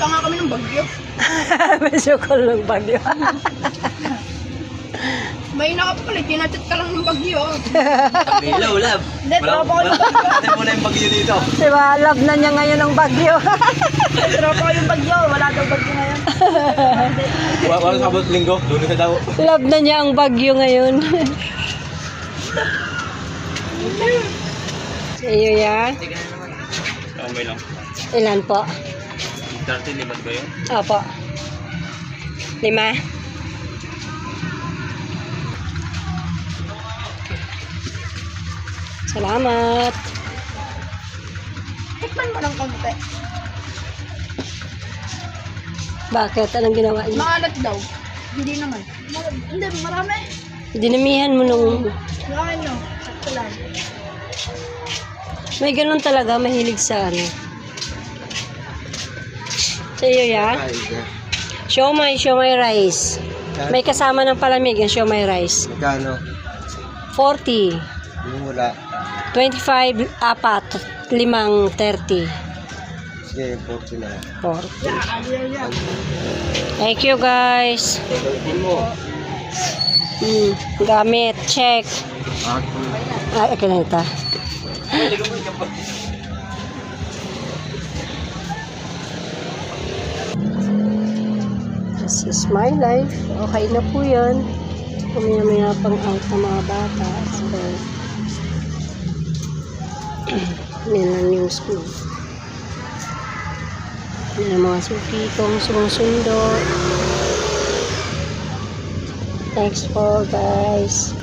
pa nga kami ng bagyo. May sukol ng bagyo. May nakapalit, tinatid ka lang ng bagyo. Hello, love. Hindi, tropa ko yung bagyo. Natin muna yung bagyo dito. Diba, love na niya ngayon ng bagyo. Tropa ko yung bagyo. Wala daw bagyo ngayon. Walang sabot linggo, doon ka daw. Love na niya ang bagyo ngayon. Sa iyo yan? May lang. Ilan po? 30 limat ba yun? Opo. 5. Salamat. Tikman mo ng konti. Bakit? Anong ginawa niya? Maalat daw. Hindi naman. Hindi, marami. Dinamihan mo nung... Marami no. Sakto lang. May ganun talaga, mahilig sa ano. Sa iyo yan? Siomay rice. May kasama ng palamig ang siomay rice. Magkano? 40. Yung wala. 25, 4, 5, 30. Sige, 40 na. 40. Thank you guys. Gamit, check. Ay, okay na ito. This is my life. Okay na po yan. Kumaya-maya pang out ng mga bata. So, yan ang news ko. Yan ang mga suki kong sumusundo. Thanks for guys.